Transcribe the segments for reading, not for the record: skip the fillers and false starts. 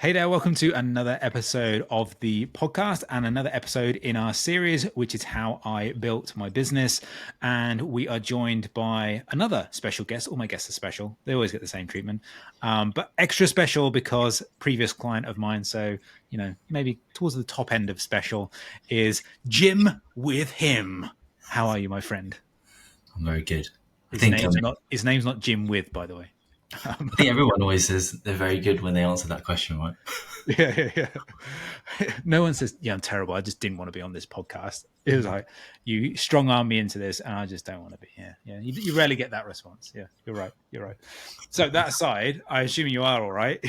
Hey there, welcome to another episode of the podcast and another episode in our series, which is How I Built My Business. And we are joined by another special guest. All my guests are special. They always get the same treatment, but extra special because previous client of mine. So, maybe towards the top end of special is Jim with him. How are you, my friend? I'm very good. His name's not Jim with, by the way. I think everyone always says they're very good when they answer that question, right? Yeah. No one says, yeah, I'm terrible. I just didn't want to be on this podcast. It was like, you strong arm me into this and I just don't want to be here. Yeah. You rarely get that response. Yeah, you're right. So that aside, I assume you are all right.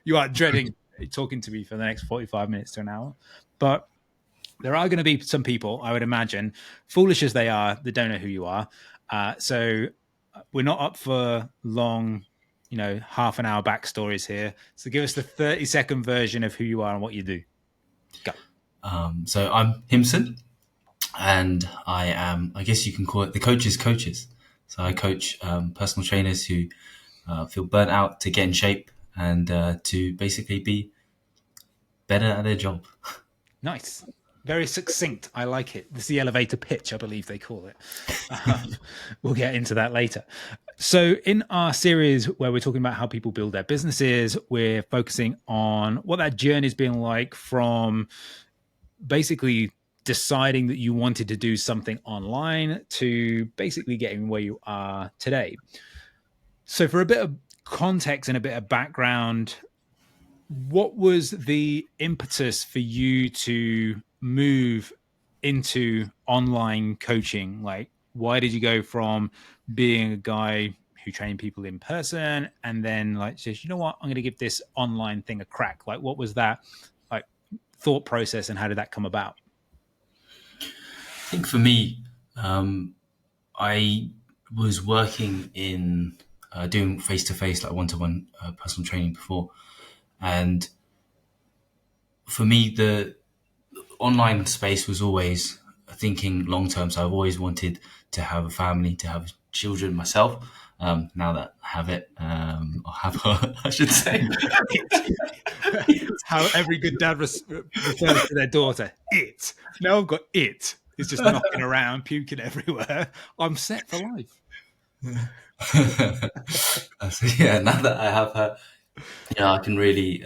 You are dreading talking to me for the next 45 minutes to an hour. But there are going to be some people, I would imagine, foolish as they are, that don't know who you are. So we're not up for long, half an hour backstories here. So give us the 30-second version of who you are and what you do. Go. So I'm Hymsuen, and I am, I guess you can call it the coach's coaches. So I coach personal trainers who feel burnt out to get in shape and to basically be better at their job. Nice. Very succinct. I like it. This is the elevator pitch, I believe they call it. We'll get into that later. So in our series where we're talking about how people build their businesses, we're focusing on what that journey's been like from basically deciding that you wanted to do something online to basically getting where you are today. So for a bit of context and a bit of background, what was the impetus for you to move into online coaching? Like, why did you go from being a guy who trained people in person and then says, you know what, I'm going to give this online thing a crack? Like, what was that thought process and how did that come about? I think for me, I was working in doing face-to-face, like one-to-one personal training before. And for me, the online space was always thinking long-term. So I've always wanted to have a family, to have children myself. Now that I have it, or have her, I should say. How every good dad refers to their daughter. It. Now I've got it. It's just knocking around, puking everywhere. I'm set for life. So yeah, now that I have her, I can really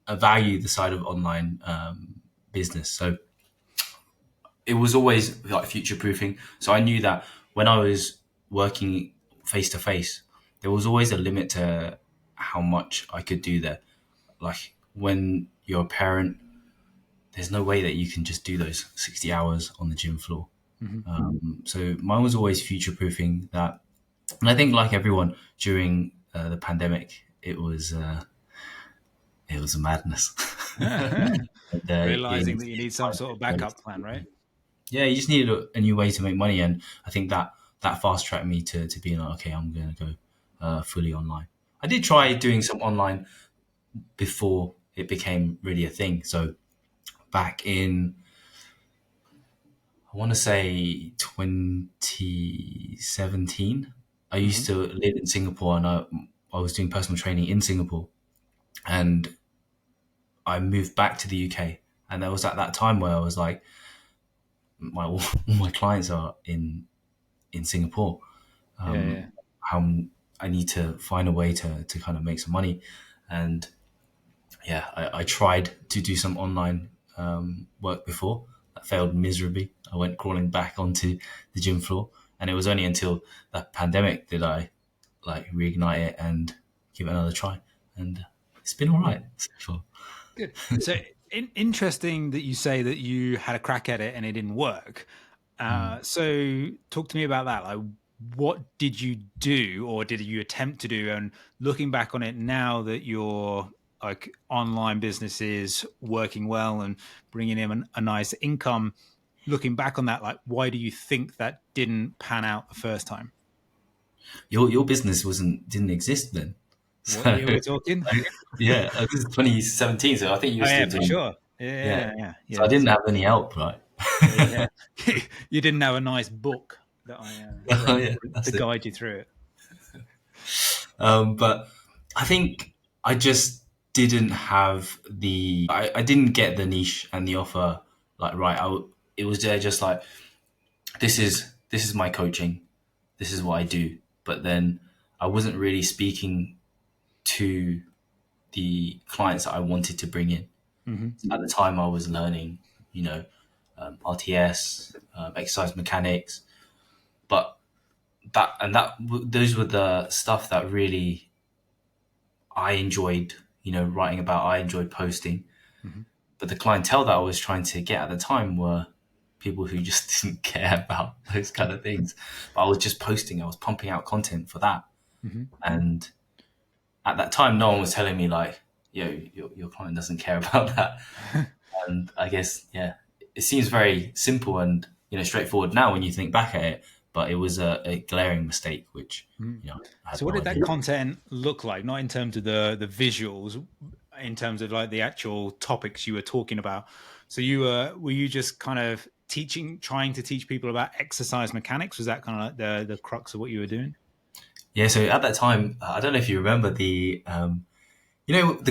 value the side of online business. So it was always like future proofing. So I knew that when I was working face to face, there was always a limit to how much I could do there. Like when you're a parent, there's no way that you can just do those 60 hours on the gym floor. Mm-hmm. So mine was always future proofing that. And I think like everyone during the pandemic, it was a madness. And, realizing that you need some sort of backup plan, right? Yeah, you just needed a new way to make money. And I think that fast tracked me to being like, okay, I'm going to go fully online. I did try doing some online before it became really a thing. So back in, I want to say 2017, I used to live in Singapore and I was doing personal training in Singapore. And I moved back to the UK. And there was at that time where I was like, all my clients are in Singapore. How I need to find a way to kind of make some money. And yeah, I tried to do some online work before. That failed miserably. I went crawling back onto the gym floor. And it was only until that pandemic that I reignite it and give it another try. And it's been all right so far. Good. So interesting that you say that you had a crack at it and it didn't work. So talk to me about that. Like, what did you do or did you attempt to do? And looking back on it now that your online business is working well and bringing in a nice income, looking back on that, why do you think that didn't pan out the first time? Your business didn't exist then. What year we're talking? Yeah, this is 2017, so I think you were still doing. Sure. Yeah. So I didn't have any help, right? Yeah. You didn't have a nice book that I to guide you through it. But I think I just didn't have I didn't get the niche and the offer like right. It was there just like this is my coaching, this is what I do. But then I wasn't really speaking to the clients that I wanted to bring in. At the time, I was learning, you know, RTS, exercise mechanics, but those were the stuff that really I enjoyed, writing about. I enjoyed posting, Hmm. but the clientele that I was trying to get at the time were people who just didn't care about those kind of things. But I was just posting. I was pumping out content for that, Hmm. and at that time, no one was telling me like, "Yo, your client doesn't care about that." And I guess, yeah, it seems very simple and straightforward now when you think back at it, but it was a glaring mistake, which I had So what no did that idea. content look like? Not in terms of the visuals, in terms of like the actual topics you were talking about. So were you just kind of trying to teach people about exercise mechanics? Was that kind of like the crux of what you were doing? Yeah, so at that time, I don't know if you remember the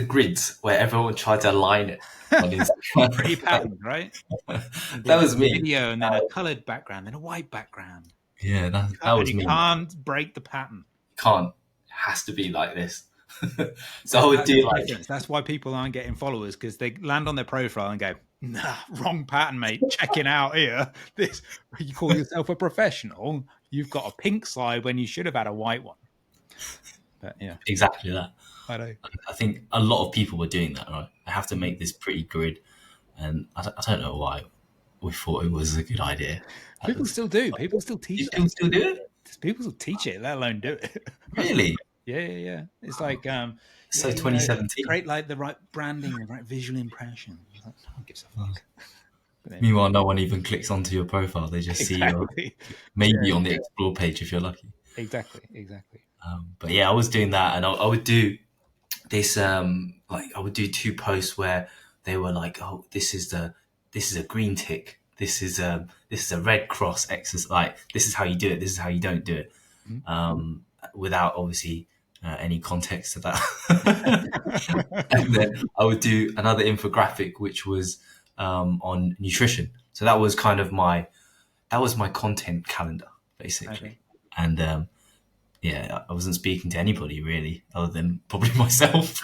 grids where everyone tried to align it on Instagram. Pretty patterned, right? That Yeah, was me. video and then a colored background, then a white background. Yeah, that And was you me. can't break the pattern. Can't. It has to be like this. So I That's would do the like, difference. That's why people aren't getting followers, because they land on their profile and go, "Nah, wrong pattern, mate. Checking out here. This you call yourself a professional. You've got a pink slide when you should have had a white one." But yeah, exactly that. I know. I think a lot of people were doing that, right? I have to make this pretty grid, and I don't know why we thought it was a good idea. People still do. People still Do teach that. people still do it? People still teach it, let alone do it. Really? Yeah, yeah, yeah. It's like, yeah, So 2017. create like the right branding, the right visual impression. Like, who gives a fuck? But then, Meanwhile, no one even clicks onto your profile. They just see you exactly. maybe Yeah, on the explore page if you're lucky. exactly, exactly. But yeah, I was doing that, and I would do this. Like I would do two posts where they were like, "Oh, this is a green tick. This is a red cross exercise. Like this is how you do it. This is how you don't do it." Mhm. Without obviously any context to that. And then I would do another infographic, which was on nutrition. So that was my content calendar Okay. basically. And yeah, I wasn't speaking to anybody really, other than probably myself.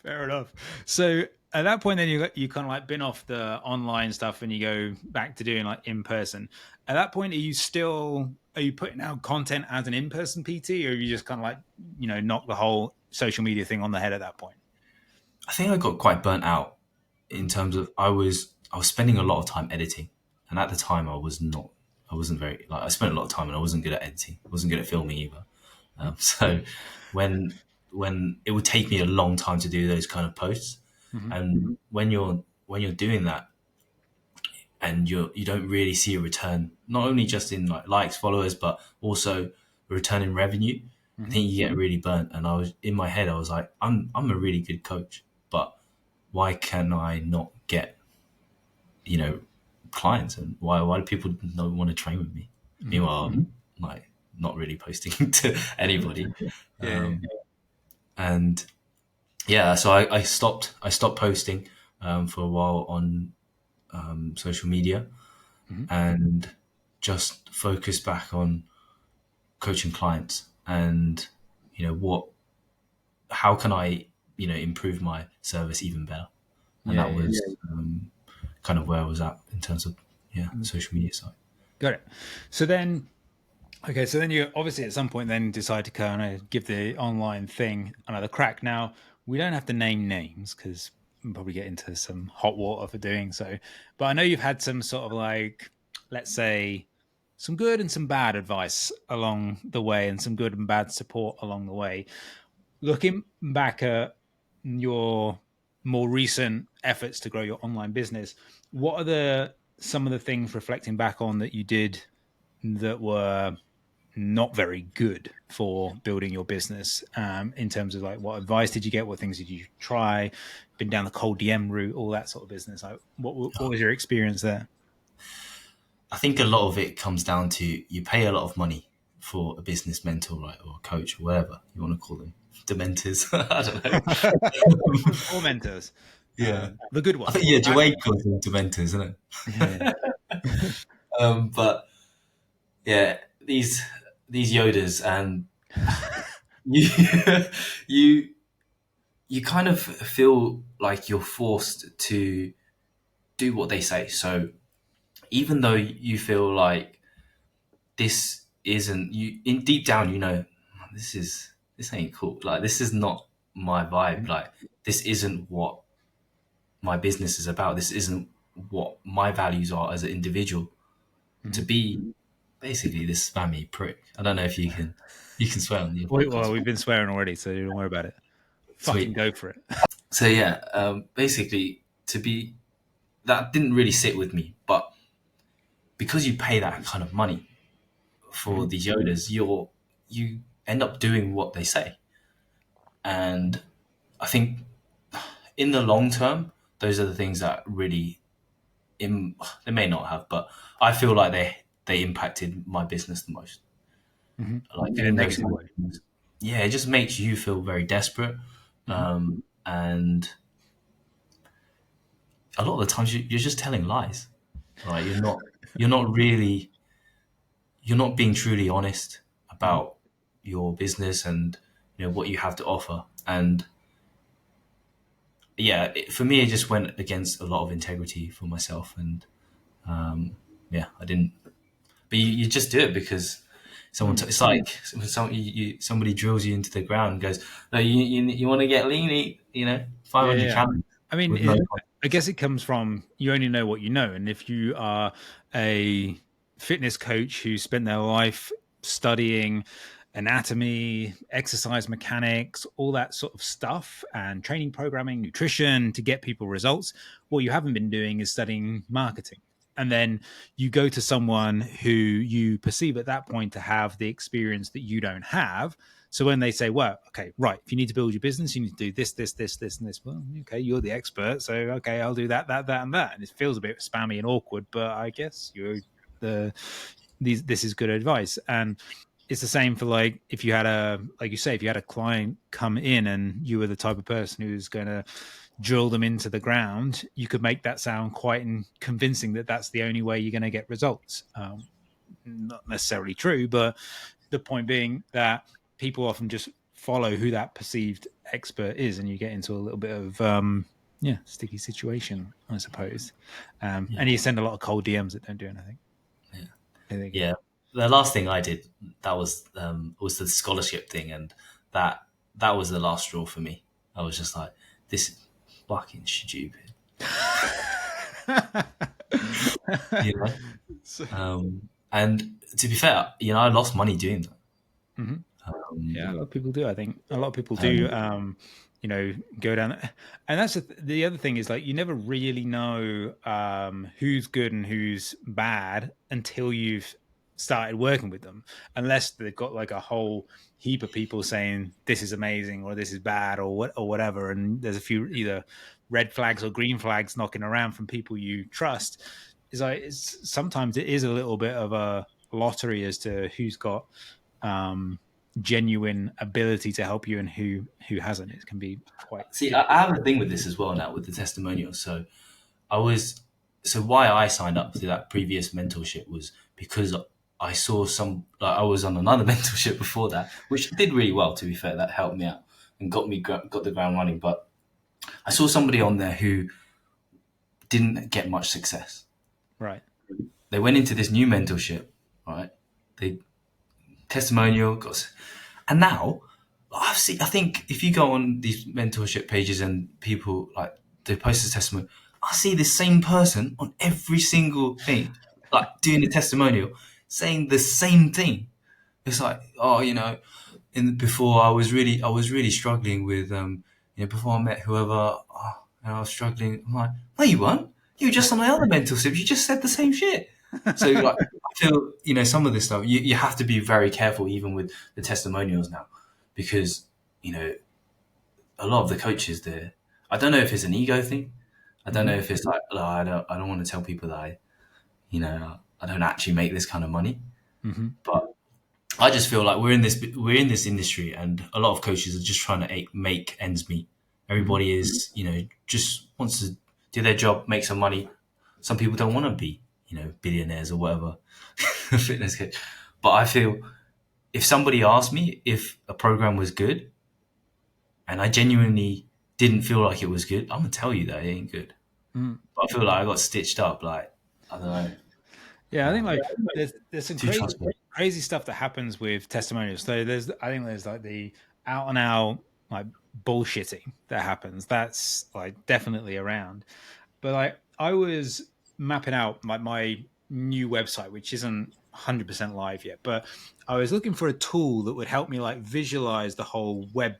Fair enough. So at that point, then you kind of like been off the online stuff and you go back to doing like in person. At that point, are you putting out content as an in person PT, or you just kind of like knock the whole social media thing on the head at that point? I think I got quite burnt out in terms of I was spending a lot of time editing, and at the time I wasn't very like I spent a lot of time and I wasn't good at editing. I wasn't good at filming either. So when it would take me a long time to do those kind of posts, Mm-hmm. and when you're doing that and you don't really see a return, not only just in like likes, followers, but also a return in revenue. I Mm-hmm. think you get really burnt. And I was in my head, I was like, I'm a really good coach, but why can I not get you know clients, and why do people not want to train with me? Mm-hmm. Meanwhile, I'm like not really posting to anybody. Yeah, yeah. And yeah, so I stopped posting for a while on social media, Mm-hmm. and just focused back on coaching clients, and what how can I improve my service even better. And Yeah, that yeah, yeah. was kind of where I was at in terms of Mhm. social media side. Got it. So then, okay, so then you obviously at some point then decide to kind of give the online thing another crack. Now, we don't have to name names because we'll probably get into some hot water for doing so. But I know you've had some sort of like, let's say, some good and some bad advice along the way and some good and bad support along the way. Looking back at your more recent efforts to grow your online business, what are some of the things reflecting back on that you did that were not very good for building your business, in terms of like what advice did you get, what things did you try, been down the cold DM route, all that sort of business? Like what was your experience there? I think a lot of it comes down to you pay a lot of money for a business mentor, right, or a coach, or whatever you want to call them. dementors. I don't know. Four mentors. Yeah, The good I ones. think Joanne calls them dementors, isn't it? Yeah. But yeah, these Yodas, and you you you kind of feel like you're forced to do what they say. So even though you feel like this isn't you, in deep down, you know, this ain't cool. Like this is not my vibe. Like this isn't what my business is about. This isn't what my values are as an individual. To Mhm. be basically this spammy prick. I don't know if you can swear on your Well, podcast. we've been swearing already, so don't worry about it. Fucking Sweet. go for it. So yeah, basically to be that didn't really sit with me, but because you pay that kind of money for Mhm. these Yodas, you end up doing what they say, and I think in the long term, those are the things that really they may not have, but I feel like they impacted my business the most. Mhm. Like In a doing those negative kind of way. things, yeah, it just makes you feel very desperate, Mhm. and a lot of the times you're just telling lies. Like you're not really you're not being truly honest Mhm. about your business and what you have to offer. And yeah, for me, it just went against a lot of integrity for myself. And yeah, I didn't. But you just do it because Mm. it's like when somebody drills you into the ground and goes, "No, you want to get lean, 500 Yeah. calories I mean, with no." I guess it comes from you only know what you know. And if you are a fitness coach who spent their life studying anatomy, exercise mechanics, all that sort of stuff, and training programming, nutrition to get people results, what you haven't been doing is studying marketing. And then you go to someone who you perceive at that point to have the experience that you don't have. So when they say, well, okay, right, if you need to build your business, you need to do this, this, this, this, and this. Well, okay, you're the expert. So, okay, I'll do that, that, that, and that. And it feels a bit spammy and awkward, but I guess you're the, this is good advice. And it's the same for like, if you had like you say, if you had a client come in and you were the type of person who's going to drill them into the ground, you could make that sound quite convincing that that's the only way you're going to get results. Not necessarily true, but the point being that people often just follow who that perceived expert is, and you get into a little bit of sticky situation, I suppose. Yeah, And you send a lot of cold DMs that don't do anything. yeah, There they go. yeah. The last thing I did that was the scholarship thing, and that that was the last straw for me. I was just like, this is fucking stupid, you know. So, And to be fair, I lost money doing that. mhm. Yeah, a Um, lot of people do. I think a lot of people do. and Go down, and that's the other thing is like you never really know who's good and who's bad until you've started working with them, unless they've got like a whole heap of people saying this is amazing or this is bad or what or whatever, and there's a few either red flags or green flags knocking around from people you trust. Is like sometimes it is a little bit of a lottery as to who's got um, genuine ability to help you and who hasn't. It can be quite see, I difficult. have a thing with this as well now with the testimonials. I was so why I signed up to that previous mentorship was because I saw I was on another mentorship before that, which did really well. To be fair, that helped me out and got the ground running. But I saw somebody on there who didn't get much success. Right. They went into this new mentorship, right? They testimonial got, and now I've seen. I think if you go on these mentorship pages and people like they post a testimony, I see the same person on every single thing, like doing a testimonial, saying the same thing. It's like, oh, before I was really struggling with, before I met whoever, and I was struggling. I'm like, no, you weren't. You were just on my other mentorship. You just said the same shit. So like, I feel, some of this stuff, you have to be very careful even with the testimonials now, because, you know, a lot of the coaches there, I don't know if it's an ego thing. I don't know Hmm. if it's like, oh, I don't want to tell people that I don't actually make this kind of money. Hmm. But I just feel like we're in this industry, and a lot of coaches are just trying to make ends meet. Mhm. Everybody is, just wants to do their job, make some money. Some people don't want to be, billionaires or whatever, fitness coach. But I feel if somebody asked me if a program was good, and I genuinely didn't feel like it was good, I'm gonna tell you that it ain't good. Mhm. But I feel like I got stitched up. Like, I don't know, Yeah, I think like there's some too crazy trustworthy. crazy stuff that happens with testimonials. So I think there's like the out and out like bullshitting that happens. That's like definitely around. But I was mapping out my new website, which isn't 100% live yet, but I was looking for a tool that would help me like visualize the whole web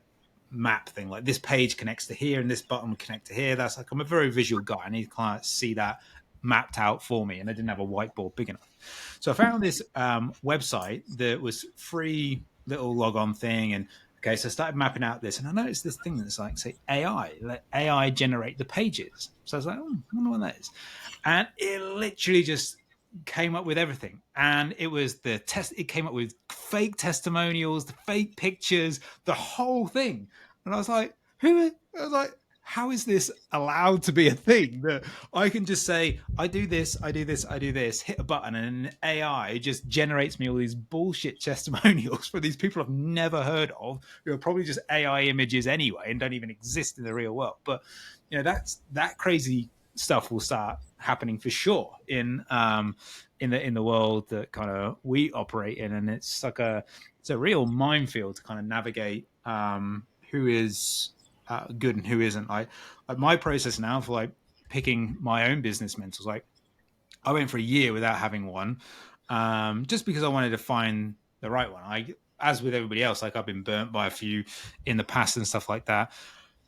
map thing. Like this page connects to here and this button would connect to here. That's like, I'm a very visual guy. I need clients to see that mapped out for me. And I didn't have a whiteboard big enough. So I found this website that was free little log on thing. And okay, so I started mapping out this, and I noticed this thing that's like, say, AI, let AI generate the pages. So I was like, oh, I wonder what that is. And it literally just came up with everything. And it was it came up with fake testimonials, the fake pictures, the whole thing. And I was like, I was like, how is this allowed to be a thing that I can just say, I do this, I do this, I do this, hit a button, and an AI just generates me all these bullshit testimonials for these people I've never heard of, who are probably just AI images anyway and don't even exist in the real world. But that crazy stuff will start happening for sure in the world that kind of we operate in, and it's a real minefield to kind of navigate who is good and who isn't. Like my process now for like picking my own business mentors, like I went for a year without having one, just because I wanted to find the right one. As with everybody else, like I've been burnt by a few in the past and stuff like that.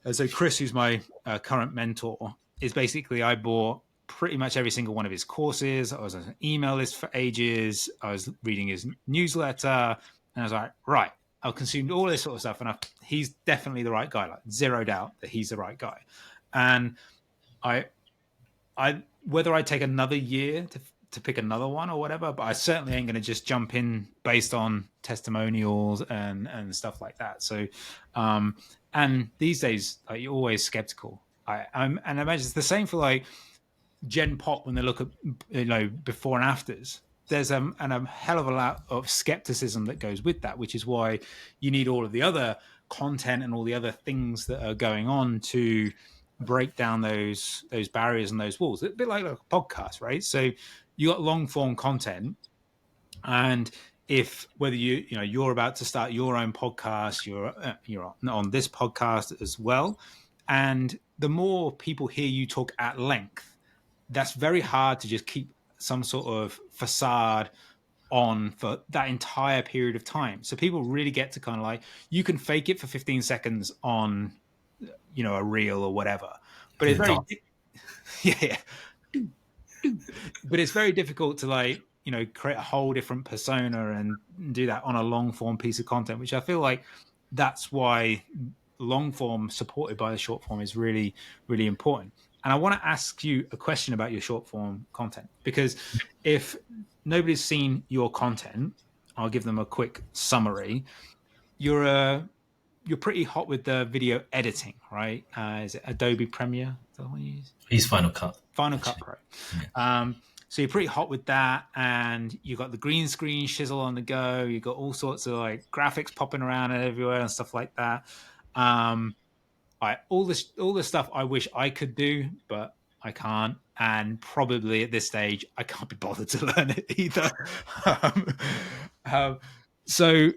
And so Chris, who's my current mentor, is basically I bought pretty much every single one of his courses. I was on an email list for ages. I was reading his newsletter, and I was like, right, I've consumed all this sort of stuff, and he's definitely the right guy. Like zero doubt that he's the right guy. And I, whether I take another year to pick another one or whatever, but I certainly ain't going to just jump in based on testimonials and stuff like that. So, and these days, like, you're always skeptical. And I imagine it's the same for like Gen Pop when they look at before and afters. There's a hell of a lot of skepticism that goes with that, which is why you need all of the other content and all the other things that are going on to break down those barriers and those walls. It's a bit like a podcast, right? So you got long form content, and if whether you're about to start your own podcast, you're on this podcast as well, and the more people hear you talk at length, that's very hard to just keep some sort of facade on for that entire period of time. So people really get to kind of like, you can fake it for 15 seconds on a reel or whatever, but Do it's the very dance. yeah, but it's very difficult to like create a whole different persona and do that on a long form piece of content, which I feel like that's why long form supported by the short form is really, really important. And I want to ask you a question about your short form content, because if nobody's seen your content, I'll give them a quick summary. You're pretty hot with the video editing, right? Is it Adobe Premiere? Is that what you use? He's Final Cut. Final Cut Actually. Pro. Yeah. So you're pretty hot with that, and you've got the green screen shizzle on the go. You've got all sorts of like graphics popping around everywhere and stuff like that. All this stuff I wish I could do, but I can't, and probably at this stage I can't be bothered to learn it either. um, um, so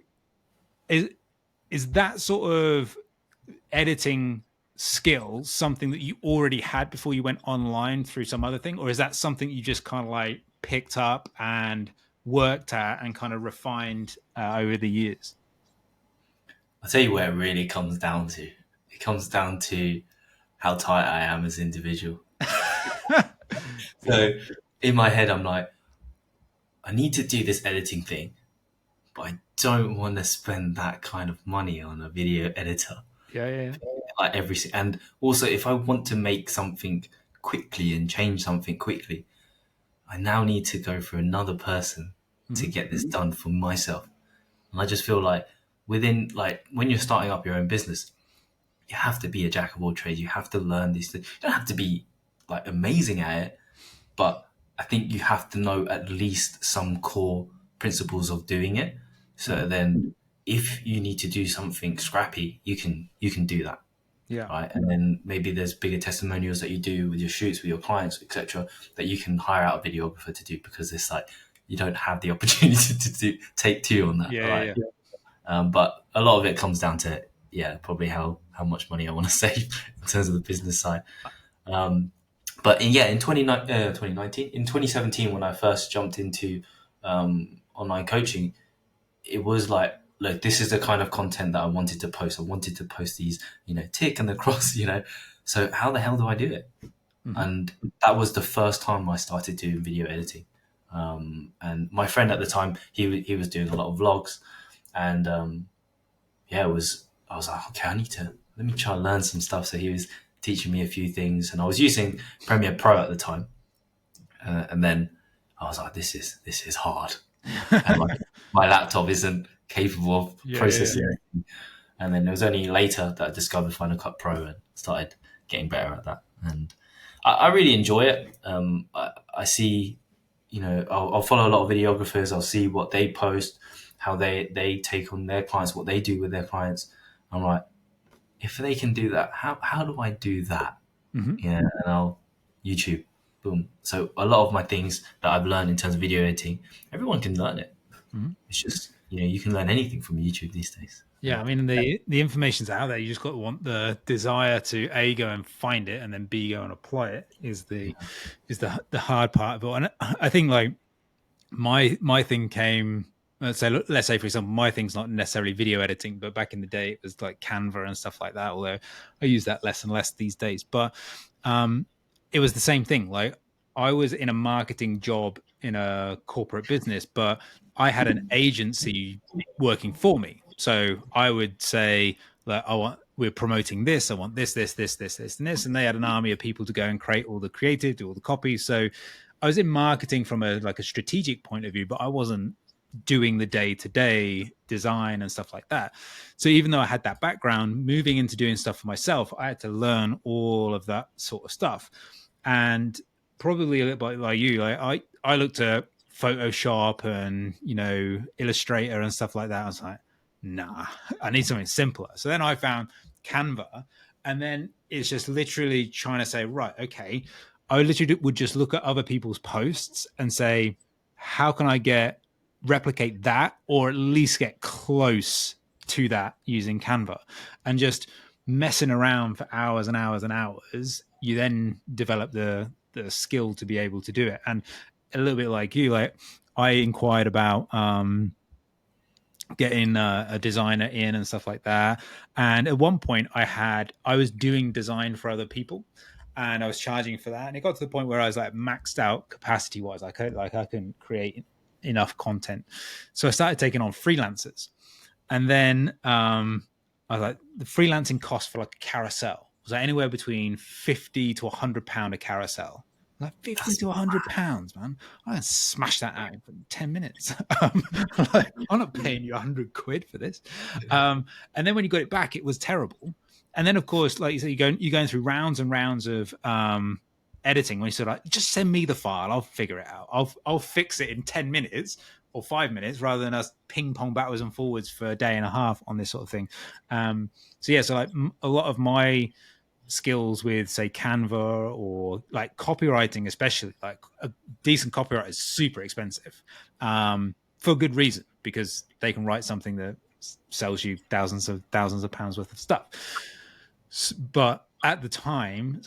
is that sort of editing skill something that you already had before you went online through some other thing, or is that something you just kind of like picked up and worked at and kind of refined over the years? I'll tell you where it really comes down to. It comes down to how tight I am as an individual. So in my head, I'm like, I need to do this editing thing, but I don't want to spend that kind of money on a video editor. Yeah. Like and also if I want to make something quickly and change something quickly, I now need to go for another person to Mm-hmm. get this done for myself. And I just feel like within, like, when you're starting up your own business, you have to be a jack of all trades. You have to learn these things. You don't have to be like amazing at it, but I think you have to know at least some core principles of doing it. So then if you need to do something scrappy, you can do that. Yeah. Right. And then maybe there's bigger testimonials that you do with your shoots, with your clients, etc., that you can hire out a videographer to do, because it's like you don't have the opportunity to take two on that. Yeah. Right. Yeah. But a lot of it comes down to, yeah, probably how much money I want to save in terms of the business side. But in 2019, in 2017, when I first jumped into online coaching, it was like, look, this is the kind of content that I wanted to post. I wanted to post these, tick and the cross, So how the hell do I do it? Mm-hmm. And that was the first time I started doing video editing. And my friend at the time, he was doing a lot of vlogs, and I was like, okay, let me try and learn some stuff. So he was teaching me a few things, and I was using Premiere Pro at the time. And then I was like, this is hard. And my laptop isn't capable of processing it. And then it was only later that I discovered Final Cut Pro and started getting better at that. And I really enjoy it. I see, I'll follow a lot of videographers. I'll see what they post, how they take on their clients, what they do with their clients. I'm like, if they can do that, how do I do that? Mm-hmm. Yeah, and I'll YouTube, boom. So a lot of my things that I've learned in terms of video editing, everyone can learn it. Mm-hmm. It's just, you can learn anything from YouTube these days. Yeah, I mean the information's out there. You just got to want the desire to A, go and find it, and then B, go and apply it is the hard part of it. And I think like my thing came. Let's say for example, my thing's not necessarily video editing, but back in the day it was like Canva and stuff like that. Although I use that less and less these days, but it was the same thing. Like I was in a marketing job in a corporate business, but I had an agency working for me. So I would say that we're promoting this. I want this, and this. And they had an army of people to go and create all the creative, do all the copy. So I was in marketing from a strategic point of view, but I wasn't doing the day-to-day design and stuff like that. So even though I had that background, moving into doing stuff for myself, I had to learn all of that sort of stuff. And probably a little bit like you, like I looked at Photoshop and Illustrator and stuff like that. I was like, nah, I need something simpler. So then I found Canva, and then it's just literally trying to say, right, okay, I literally would just look at other people's posts and say, how can I replicate that, or at least get close to that using Canva, and just messing around for hours and hours and hours. You then develop the skill to be able to do it. And a little bit like you, like I inquired about getting a designer in and stuff like that. And at one point I was doing design for other people and I was charging for that. And it got to the point where I was like maxed out capacity wise. I couldn't create enough content. So I started taking on freelancers. And then I was like, the freelancing cost for like a carousel was like anywhere between 50 to £100 a carousel. Like 50 to £100, man. I can smash that out in 10 minutes. I'm not paying you £100 for this. And then when you got it back, it was terrible. And then, of course, like you say, you're going through rounds and rounds of editing. When you sort of like, just send me the file, I'll figure it out. I'll fix it in 10 minutes or 5 minutes, rather than us ping pong backwards and forwards for a day and a half on this sort of thing. So like a lot of my skills with say Canva or like copywriting, especially like a decent copyright is super expensive for good reason, because they can write something that sells you thousands of pounds worth of stuff. But at the time,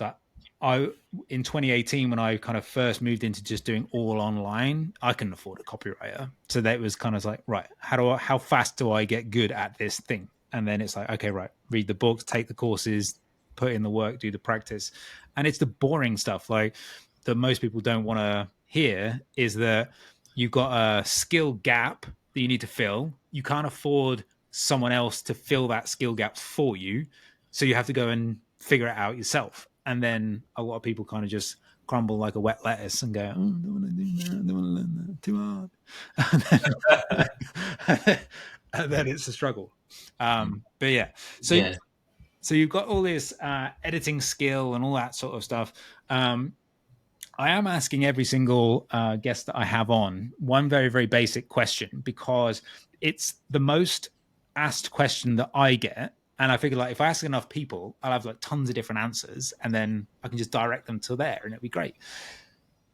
in 2018, when I kind of first moved into just doing all online, I couldn't afford a copywriter. So that was kind of like, right, how fast do I get good at this thing? And then it's like, okay, right, read the books, take the courses, put in the work, do the practice. And it's the boring stuff like that most people don't want to hear, is that you've got a skill gap that you need to fill. You can't afford someone else to fill that skill gap for you. So you have to go and figure it out yourself. And then a lot of people kind of just crumble like a wet lettuce and go, oh, I don't want to do that. I don't want to learn that. Too hard. and then it's a struggle. But yeah, so Yeah. so you've got all this editing skill and all that sort of stuff. I am asking every single guest that I have on one very, very basic question, because it's the most asked question that I get. And I figure, like, if I ask enough people, I'll have like tons of different answers, and then I can just direct them to there, and it'll be great.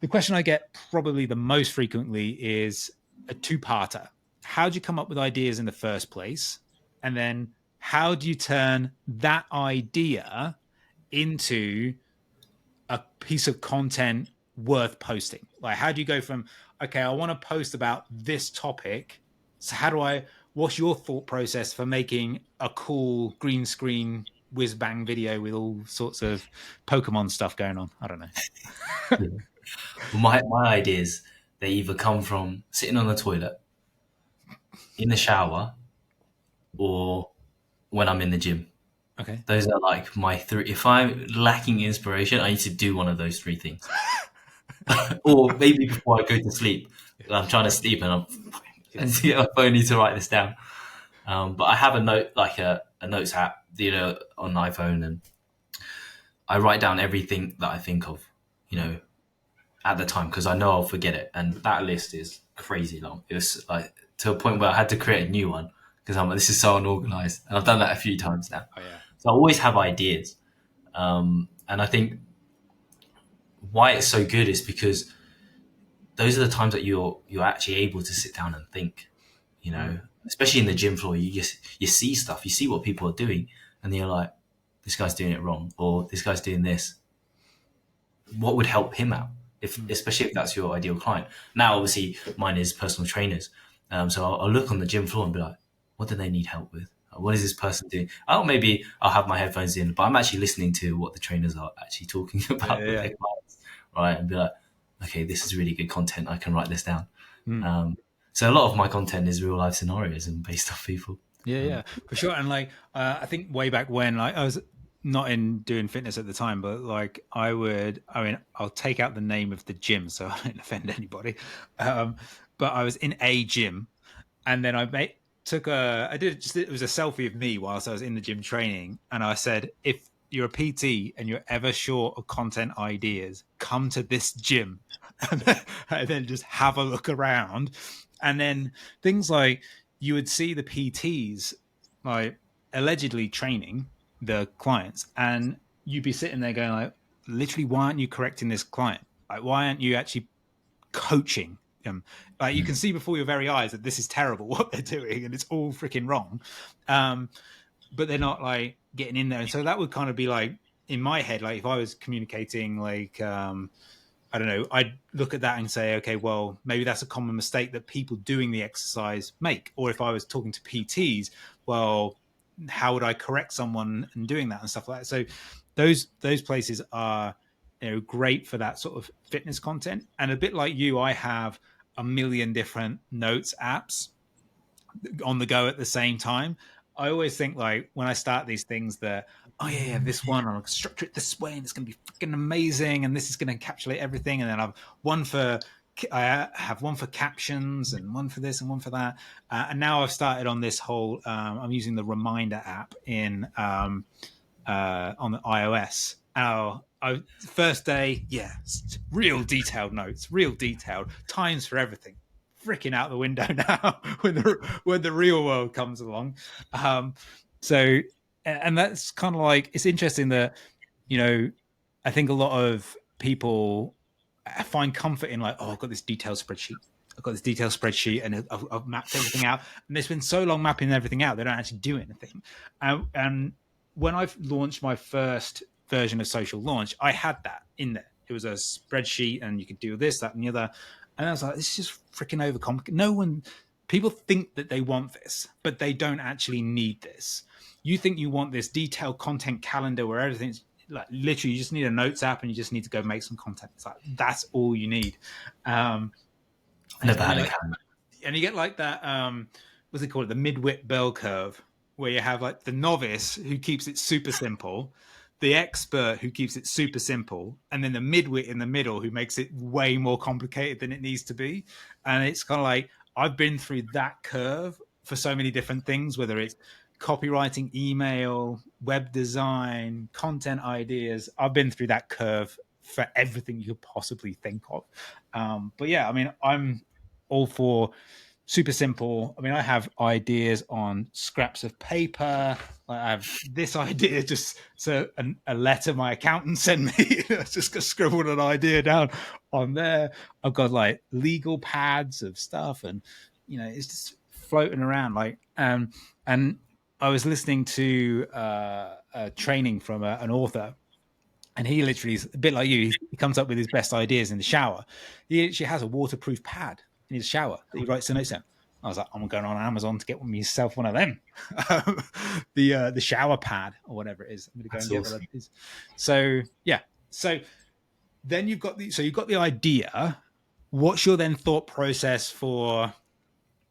The question I get probably the most frequently is a two-parter. How do you come up with ideas in the first place? And then how do you turn that idea into a piece of content worth posting? Like, how do you go from, okay, I want to post about this topic, so what's your thought process for making a cool green screen whiz bang video with all sorts of Pokemon stuff going on? I don't know. Yeah. Well, my ideas, they either come from sitting on the toilet, in the shower, or when I'm in the gym. Okay. Those are like my three. If I'm lacking inspiration, I need to do one of those three things. Or maybe before I go to sleep, I'm trying to sleep and I get my phone, need to write this down. But I have a note, like a notes app, on iPhone, and I write down everything that I think of, at the time, because I know I'll forget it. And that list is crazy long. It was like to a point where I had to create a new one because I'm like, this is so unorganized, and I've done that a few times now. Oh yeah. So I always have ideas, and I think why it's so good is because those are the times that you're actually able to sit down and think. Especially in the gym floor, you see stuff, you see what people are doing, and you're like, this guy's doing it wrong, or this guy's doing this. What would help him out? Especially if that's your ideal client. Now, obviously, mine is personal trainers, so I'll look on the gym floor and be like, what do they need help with? What is this person doing? Oh, maybe I'll have my headphones in, but I'm actually listening to what the trainers are actually talking about with their clients, right? And be like, okay, this is really good content. I can write this down. So a lot of my content is real life scenarios and based off people. Yeah, for sure. And like, I think way back when, like, I was not in doing fitness at the time, but like I'll take out the name of the gym so I don't offend anybody. But I was in a gym, and then it was a selfie of me whilst I was in the gym training. And I said, if you're a PT and you're ever short of content ideas, come to this gym and then just have a look around. And then things like, you would see the PTs like allegedly training the clients, and you'd be sitting there going like, literally, why aren't you correcting this client? Like, why aren't you actually coaching them? Like, you can see before your very eyes that this is terrible what they're doing, and it's all freaking wrong. But they're not like getting in there. And so that would kind of be like, in my head, like if I was communicating, like, I don't know, I'd look at that and say, okay, well, maybe that's a common mistake that people doing the exercise make. Or if I was talking to PTs, well, how would I correct someone in doing that and stuff like that? So those places are, great for that sort of fitness content. And a bit like you, I have a million different notes apps on the go at the same time. I always think, like, when I start these things that, oh yeah, this one, I'll structure it this way and it's going to be fucking amazing, and this is going to encapsulate everything. And then I have one for captions and one for this and one for that. And now I've started on this whole, I'm using the reminder app on the iOS. First day, real detailed notes, real detailed times for everything. Freaking out the window now when the real world comes along. So, and that's kind of like, it's interesting that, I think a lot of people find comfort in like, oh, I've got this detailed spreadsheet and I've mapped everything out. And it's been so long mapping everything out, they don't actually do anything. And when I've launched my first version of Social Launch, I had that in there. It was a spreadsheet and you could do this, that, and the other. And I was like, this is just freaking overcomplicated. People think that they want this, but they don't actually need this. You think you want this detailed content calendar where everything's like, literally, you just need a notes app and you just need to go make some content. It's like, that's all you need. Never had a calendar. And you get like that, what's it called? The mid-wit bell curve, where you have like the novice who keeps it super simple, the expert who keeps it super simple, and then the midwit in the middle who makes it way more complicated than it needs to be. And it's kind of like, I've been through that curve for so many different things, whether it's copywriting, email, web design, content ideas. I've been through that curve for everything you could possibly think of. But yeah, I mean, I'm all for super simple. I mean, I have ideas on scraps of paper. I have this idea, just so a letter my accountant sent me. I just scribbled an idea down on there. I've got like legal pads of stuff, and it's just floating around. And I was listening to a training from an author, and he literally is a bit like you. He comes up with his best ideas in the shower. He actually has a waterproof pad in his shower that he writes the notes down. I was like, I'm going on Amazon to get myself one of them, the shower pad or whatever it is. I'm going to go and get one of these. So yeah, so then you've got the idea. What's your then thought process for?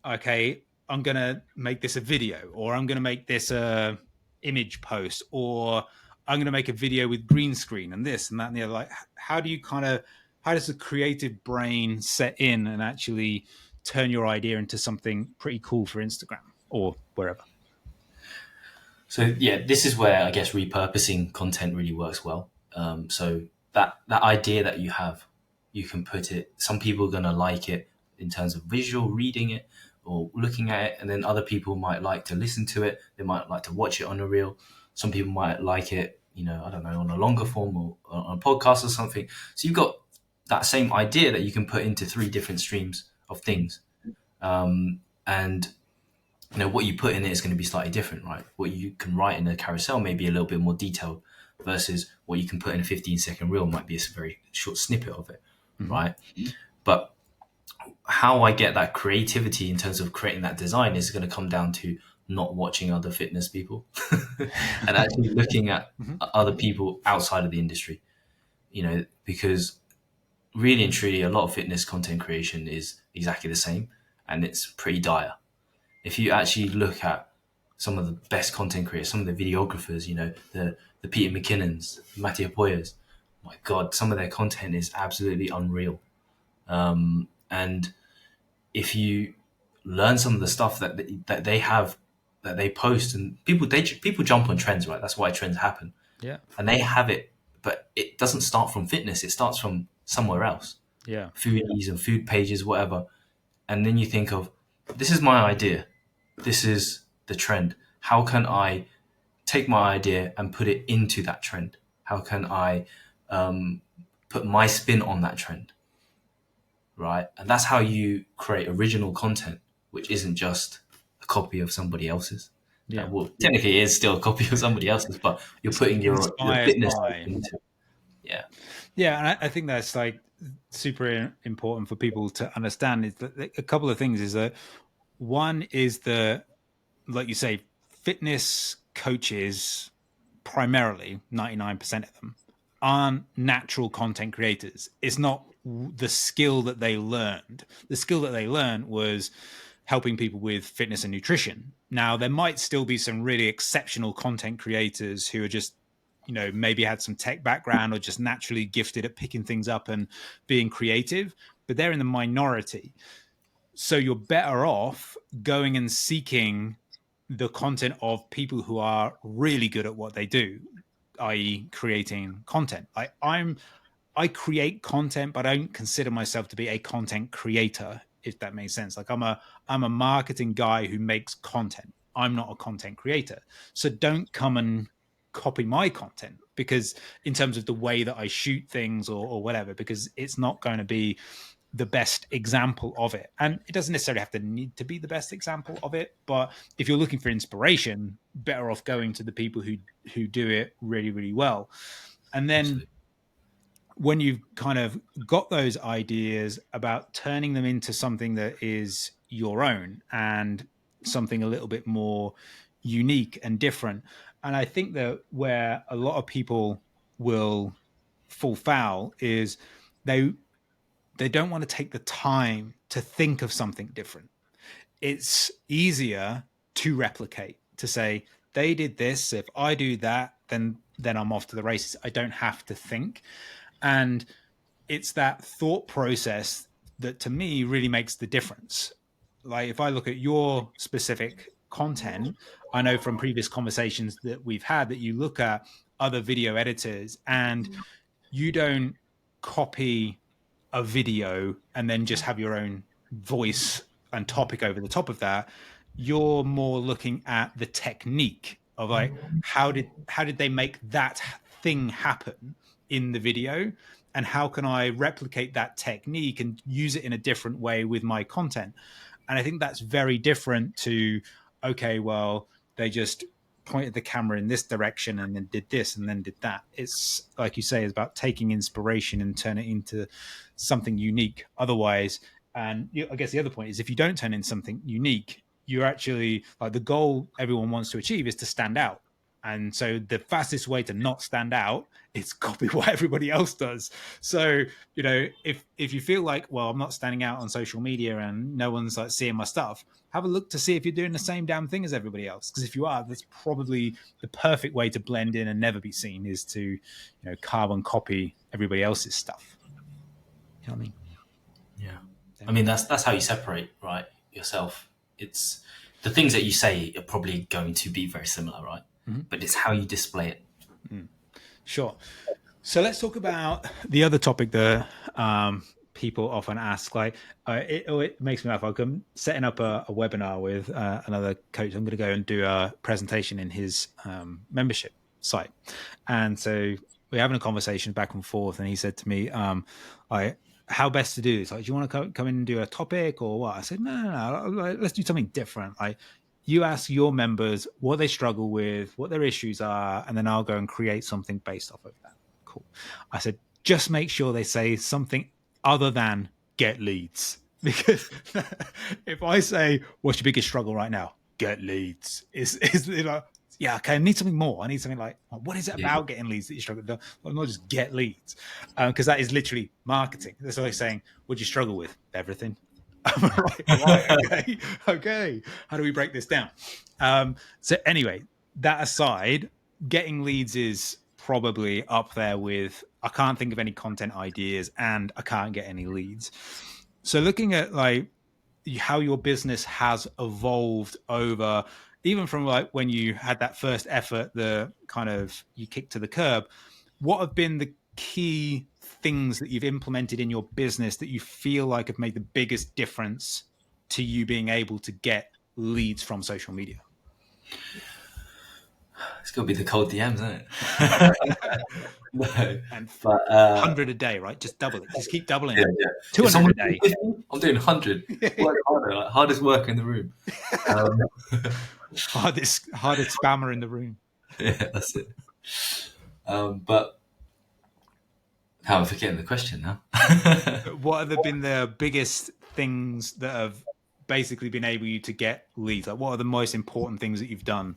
Okay, I'm going to make this a video, or I'm going to make this a image post, or I'm going to make a video with green screen and this and that and the other. Like, how does the creative brain set in and actually turn your idea into something pretty cool for Instagram or wherever? So yeah, this is where I guess repurposing content really works well. So that idea that you have, you can put it. Some people are gonna like it in terms of visual, reading it or looking at it, and then other people might like to listen to it. They might like to watch it on a reel. Some people might like it, I don't know, on a longer form or on a podcast or something. So you've got that same idea that you can put into 3 different streams of things, and what you put in it is going to be slightly different, right? What you can write in a carousel may be a little bit more detailed versus what you can put in a 15-second reel might be a very short snippet of it, right? But how I get that creativity in terms of creating that design is going to come down to not watching other fitness people and actually looking at other people outside of the industry, because really and truly a lot of fitness content creation is exactly the same and it's pretty dire. If you actually look at some of the best content creators, some of the videographers, the Peter McKinnons, Mattia Poyas, my God, some of their content is absolutely unreal. And if you learn some of the stuff that they have, that they post, and people jump on trends, right? That's why trends happen. Yeah. And they have it, but it doesn't start from fitness. It starts from somewhere else. Yeah. Foodies and food pages, whatever. And then you think of, this is my idea. This is the trend. How can I take my idea and put it into that trend? How can I put my spin on that trend? Right? And that's how you create original content, which isn't just a copy of somebody else's. Yeah. Well, technically it is still a copy of somebody else's, but you're putting your fitness into it. Yeah. Yeah. And I think that's like super important for people to understand. Is that a couple of things is that one is like you say, fitness coaches, primarily 99% of them, aren't natural content creators. It's not the skill that they learned. The skill that they learned was helping people with fitness and nutrition. Now, there might still be some really exceptional content creators who are just, maybe had some tech background or just naturally gifted at picking things up and being creative, but they're in the minority. So you're better off going and seeking the content of people who are really good at what they do, i.e. creating content. I create content, but I don't consider myself to be a content creator, if that makes sense. Like I'm a marketing guy who makes content. I'm not a content creator. So don't come and copy my content, because in terms of the way that I shoot things or whatever, because it's not going to be the best example of it. And it doesn't necessarily have to need to be the best example of it, but if you're looking for inspiration, better off going to the people who do it really, really well. And then Absolutely. When you've kind of got those ideas about turning them into something that is your own and something a little bit more unique and different. And I think that where a lot of people will fall foul is they don't want to take the time to think of something different. It's easier to replicate, to say, they did this, if I do that, then I'm off to the races. I don't have to think. And it's that thought process that to me really makes the difference. like if I look at your specific content, I know from previous conversations that we've had that you look at other video editors and you don't copy a video and then just have your own voice and topic over the top of that. You're more looking at the technique of like how did they make that thing happen in the video, and how can I replicate that technique and use it in a different way with my content. And I think that's very different to, okay, well, they just pointed the camera in this direction and then did this and then did that. It's like you say, it's about taking inspiration and turn it into something unique. Otherwise, and I guess the other point is if you don't turn in something unique, you're actually like, the goal everyone wants to achieve is to stand out. And so the fastest way to not stand out is copy what everybody else does. So, if you feel like, well, I'm not standing out on social media and no one's like seeing my stuff, have a look to see if you're doing the same damn thing as everybody else. Because if you are, that's probably the perfect way to blend in and never be seen, is to, carbon copy everybody else's stuff. You know what I mean? Yeah. I mean, that's how you separate, right, yourself. It's the things that you say are probably going to be very similar, right? Mm-hmm. But it's how you display it. Mm. Sure. So let's talk about the other topic that people often ask. Like, it makes me laugh. I'm setting up a webinar with another coach. I'm going to go and do a presentation in his membership site. And so we're having a conversation back and forth. And he said to me, how best to do this? Like, do you want to come in and do a topic or what? I said, no. Like, let's do something different. Like, you ask your members what they struggle with, what their issues are, and then I'll go and create something based off of that. Cool. I said, just make sure they say something other than get leads. Because if I say, what's your biggest struggle right now? Get leads. Is like, yeah, okay, I need something more. I need something like, what is it about getting leads that you struggle with? Well, not just get leads. Because that is literally marketing. That's what I'm saying. What do you struggle with? Everything. right, okay. How do we break this down? So anyway, that aside, getting leads is probably up there with, I can't think of any content ideas and I can't get any leads. So looking at like how your business has evolved over, even from like when you had that first effort, the kind of you kicked to the curb, what have been the key things that you've implemented in your business that you feel like have made the biggest difference to you being able to get leads from social media? It's got to be the cold DMs, isn't it? No, and 100 a day, right? Just double it. Just keep doubling it. 200 a day. I'm doing 100. Work harder, like hardest work in the room. Hardest spammer in the room. Yeah, that's it. But now I'm forgetting the question now. What have been the biggest things that have basically been able you to get leads? Like, what are the most important things that you've done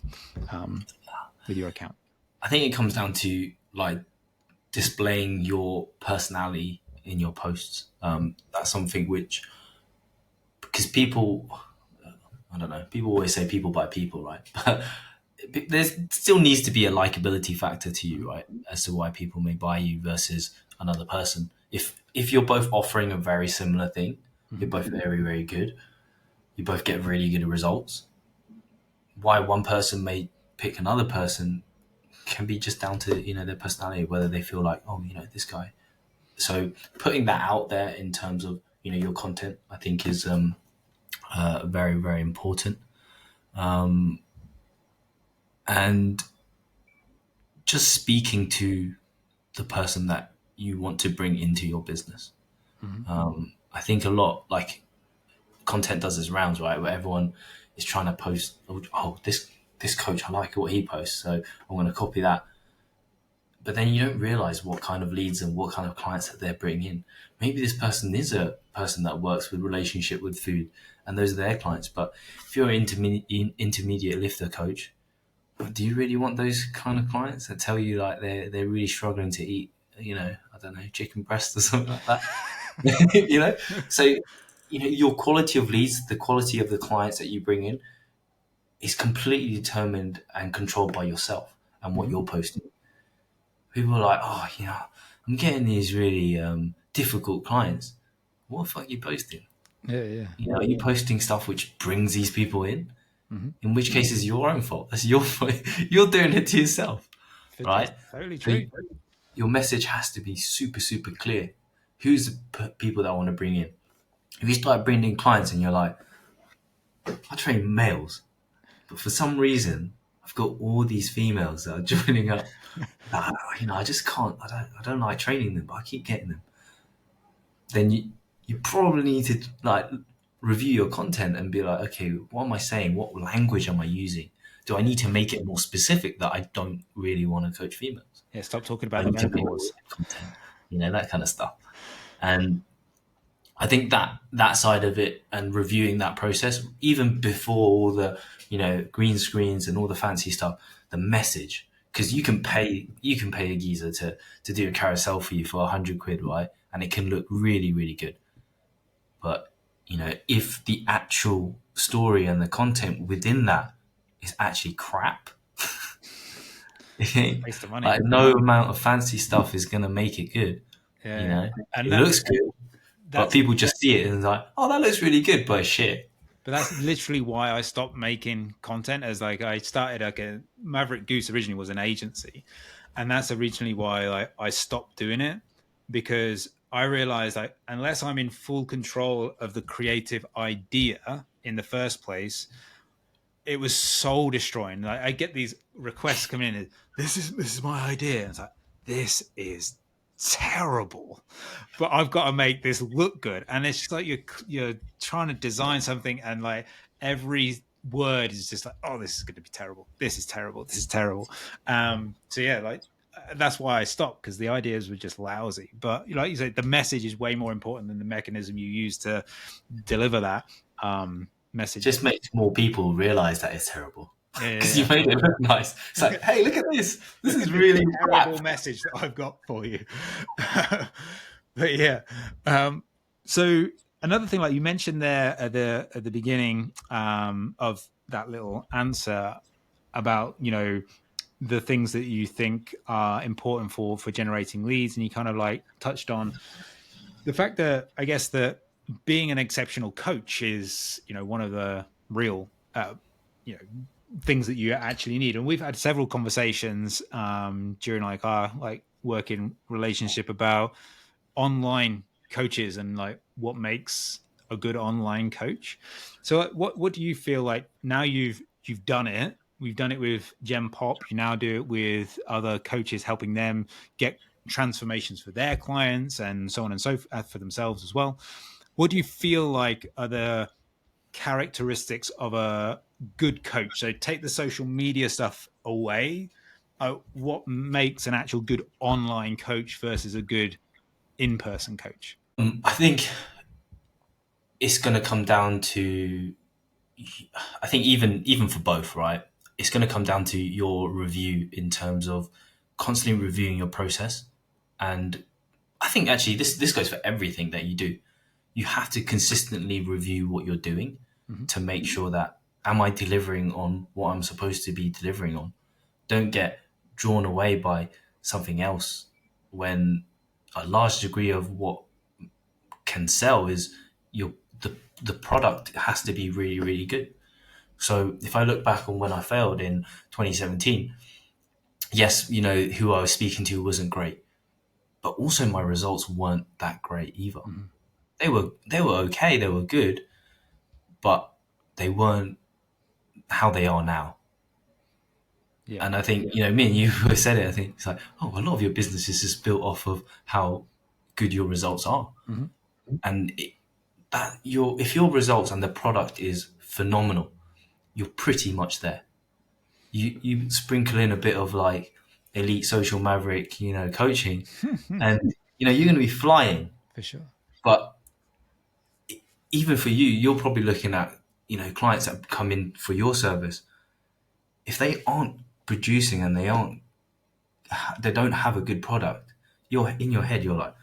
with your account? I think it comes down to like displaying your personality in your posts. That's something which, because people, I don't know, people always say people buy people, right? But there still needs to be a likability factor to you, right? As to why people may buy you versus another person. If you're both offering a very similar thing, you're both very, very good, you both get really good results, why one person may pick another person can be just down to, their personality, whether they feel like, oh, this guy. So putting that out there in terms of, your content, I think is very, very important. And just speaking to the person that you want to bring into your business. I think a lot, like, content does its rounds, right? Where everyone is trying to post, oh, this coach, I like what he posts, so I'm going to copy that. But then you don't realize what kind of leads and what kind of clients that they're bringing in. Maybe this person is a person that works with relationship with food, and those are their clients. But if you're an intermediate lifter coach, do you really want those kind of clients that tell you like they're really struggling to eat, I don't know, chicken breast or something like that? So, your quality of leads, the quality of the clients that you bring in is completely determined and controlled by yourself and what you're posting. People are like, oh, I'm getting these really difficult clients. What the fuck are you posting? Yeah. Are you posting stuff which brings these people in? Mm-hmm. In which case, it's your own fault. That's your fault. You're doing it to yourself, That's right? totally So true. your message has to be super, super clear. Who's the people that I want to bring in? If you start bringing in clients and you're like, I train males, but for some reason, I've got all these females that are joining up. I just can't. I don't like training them, but I keep getting them. Then you probably need to like review your content and be like, okay, what am I saying? What language am I using? Do I need to make it more specific that I don't really want to coach females? Yeah, stop talking about I the need to make more menopause. content, that kind of stuff. And I think that side of it and reviewing that process, even before all the green screens and all the fancy stuff, the message, because you can pay a geezer to do a carousel for you for 100 quid, right? And it can look really really good, but if the actual story and the content within that is actually crap, Waste of money. like no amount of fancy stuff is gonna make it good. Yeah, and It looks good, but that's people just see it and like, oh, that looks really good, but it's shit. but that's literally why I stopped making content. As like I started like a Maverick Goose originally was an agency, and that's originally why I stopped doing it, because I realized like unless I'm in full control of the creative idea in the first place, it was soul destroying. Like I get these requests coming in. This is my idea. And it's like this is terrible, but I've got to make this look good. And it's just like you're trying to design something, and like every word is just like, oh, this is going to be terrible. This is terrible. This is terrible. So yeah, like that's why I stopped, because the ideas were just lousy. But like you said, the message is way more important than the mechanism you use to deliver that message. Just makes more people realize that it's terrible because Yeah. you made it look nice. It's like, hey, look at this. This is really Terrible crap. message that I've got for you. But yeah. So another thing, like you mentioned there at the beginning of that little answer about the things that you think are important for generating leads, and you kind of like touched on the fact that I guess that being an exceptional coach is one of the real you know things that you actually need. And we've had several conversations during like our like working relationship about online coaches and like what makes a good online coach. So what do you feel like now you've done it? We've done it with Gem Pop. You now do it with other coaches, helping them get transformations for their clients and so on and so for themselves as well. What do you feel like are the characteristics of a good coach? So take the social media stuff away. What makes an actual good online coach versus a good in-person coach? I think it's going to come down to, I think even for both, right? It's going to come down to your review in terms of constantly reviewing your process. And I think actually this goes for everything that you do. You have to consistently review what you're doing Mm-hmm. to make sure that, am I delivering on what I'm supposed to be delivering on? Don't get drawn away by something else when a large degree of what can sell is your the product has to be really really good. So if I look back on when I failed in 2017, yes, who I was speaking to wasn't great, but also my results weren't that great either. Mm-hmm. They were okay, they were good, but they weren't how they are now. Yeah. And I think, me and you both said it. I think it's like, oh, a lot of your business is just built off of how good your results are. Mm-hmm. And if your results and the product is phenomenal, you're pretty much there. You sprinkle in a bit of like elite social maverick, coaching, and you're going to be flying. For sure. But even for you, you're probably looking at clients that come in for your service. If they aren't producing and they don't have a good product, you're in your head. You're like,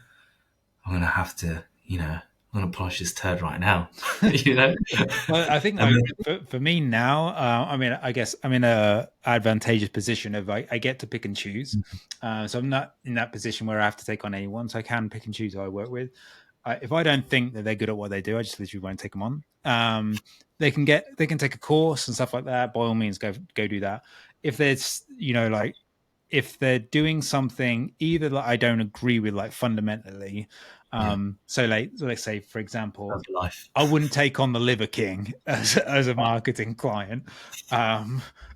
I'm gonna have to, I'm gonna polish this turd right now, Well, I think And like then, for me now, I mean, I guess I'm in a advantageous position of I get to pick and choose. So I'm not in that position where I have to take on anyone, so I can pick and choose who I work with. if I don't think that they're good at what they do, I just literally won't take them on. They can take a course and stuff like that. By all means, go do that. If there's, like, if they're doing something either that I don't agree with, like fundamentally, so like, let's say, for example, Life. I wouldn't take on the Liver King as a marketing client,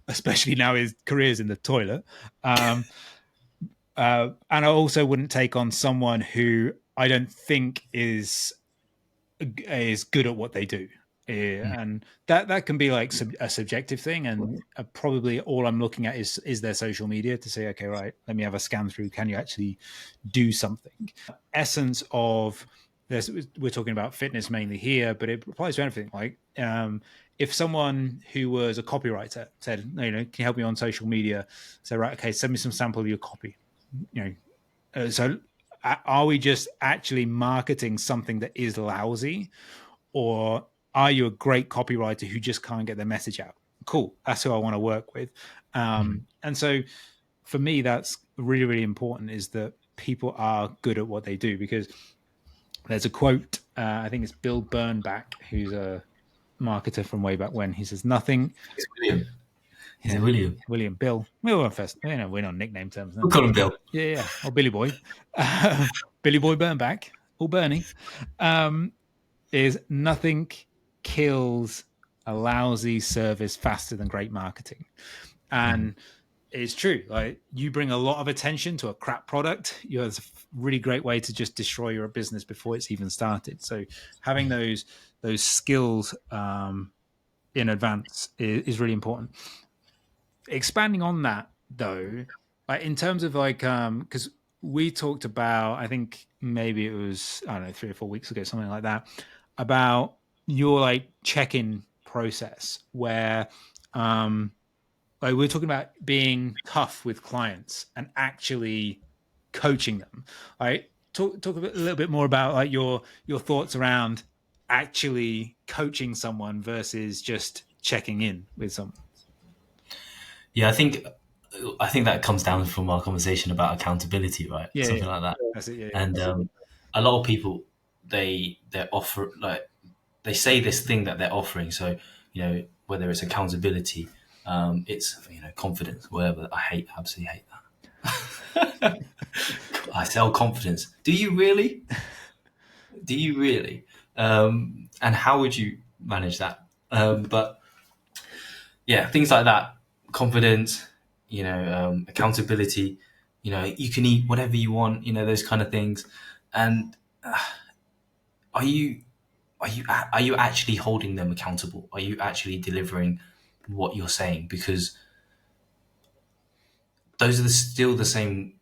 especially now his career's in the toilet. And I also wouldn't take on someone who I don't think is good at what they do. And that can be like a subjective thing, and probably all I'm looking at is their social media to say, okay, right, let me have a scan through. Can you actually do something? Essence of this, we're talking about fitness mainly here, but it applies to everything. Like, if someone who was a copywriter said, can you help me on social media? So, right, okay, send me some sample of your copy. So are we just actually marketing something that is lousy, or are you a great copywriter who just can't get their message out? Cool, that's who I want to work with. And so for me, that's really, really important, is that people are good at what they do. Because there's a quote, I think it's Bill Bernbach, who's a marketer from way back when. He says, nothing. It's William. Is it William? William, Bill. We were first. We're on nickname terms. We'll call him Bill. Yeah. Or Billy Boy. Billy Boy Bernbach, or Bernie. Is nothing kills a lousy service faster than great marketing. And it's true. Like, you bring a lot of attention to a crap product, it's a really great way to just destroy your business before it's even started. So having those skills in advance is really important. Expanding on that, though, like in terms of like, because we talked about, I think maybe it was, I don't know, 3 or 4 weeks ago, something like that, about your like check-in process, where like we're talking about being tough with clients and actually coaching them. Right? Talk a little bit more about like your thoughts around actually coaching someone versus just checking in with someone. Yeah, I think that comes down from our conversation about accountability, right? Yeah, Something like that. That's it. Yeah. And a lot of people, they offer, like, they say this thing that they're offering. So, whether it's accountability, it's confidence, whatever. I absolutely hate that. I sell confidence. Do you really? Do you really? And how would you manage that? But yeah, things like that, confidence, accountability. You can eat whatever you want. Those kind of things. And are you actually holding them accountable? Are you actually delivering what you're saying? Because those are still the same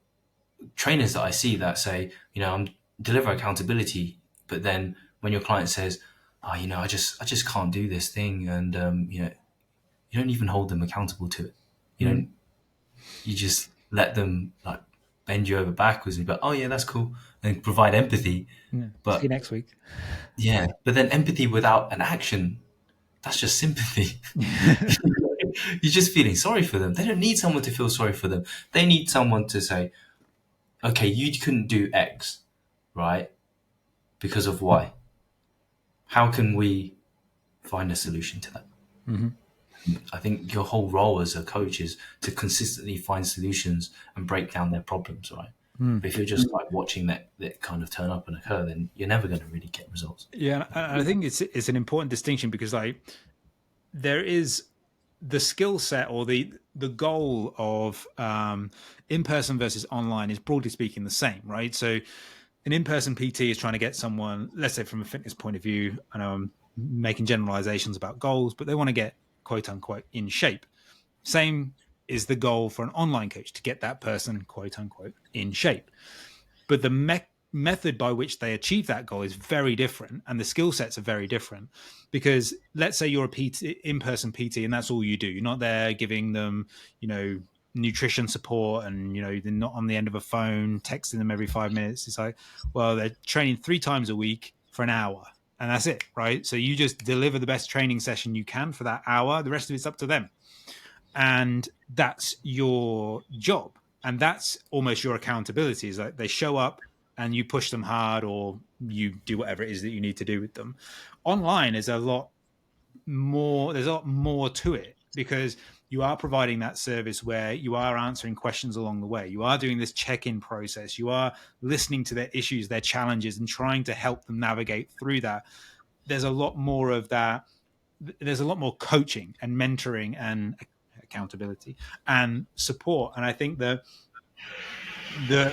trainers that I see that say, I'm deliver accountability, but then when your client says, oh, I just can't do this thing, and you don't even hold them accountable to it. You just let them like bend you over backwards and be like, oh yeah, that's cool, and provide empathy. Yeah. But see you next week. Yeah, but then empathy without an action, that's just sympathy. You're just feeling sorry for them. They don't need someone to feel sorry for them. They need someone to say, okay, you couldn't do X, right? Because of Y. How can we find a solution to that? I think your whole role as a coach is to consistently find solutions and break down their problems, right? But if you're just like watching that kind of turn up and occur, then you're never going to really get results. Yeah, and I think it's an important distinction, because like there is the skill set, or the goal of in-person versus online is, broadly speaking, the same, right? So an in-person PT is trying to get someone, let's say from a fitness point of view, I know I'm making generalizations about goals, but they want to get quote unquote in shape. Same is the goal for an online coach, to get that person quote unquote in shape. But the method by which they achieve that goal is very different, and the skill sets are very different. Because let's say you're a PT, in-person PT, and that's all you do. You're not there giving them, nutrition support, and they're not on the end of a phone texting them every 5 minutes. It's like, well, they're training 3 times a week for an hour, and that's it, right? So you just deliver the best training session you can for that hour. The rest of it's up to them, and that's your job, and that's almost your accountability. Is like they show up, and you push them hard, or you do whatever it is that you need to do with them. Online is a lot more, there's a lot more to it, because you are providing that service where you are answering questions along the way. You are doing this check-in process. You are listening to their issues, their challenges, and trying to help them navigate through that. There's a lot more of that. There's a lot more coaching and mentoring and accountability and support. And I think that the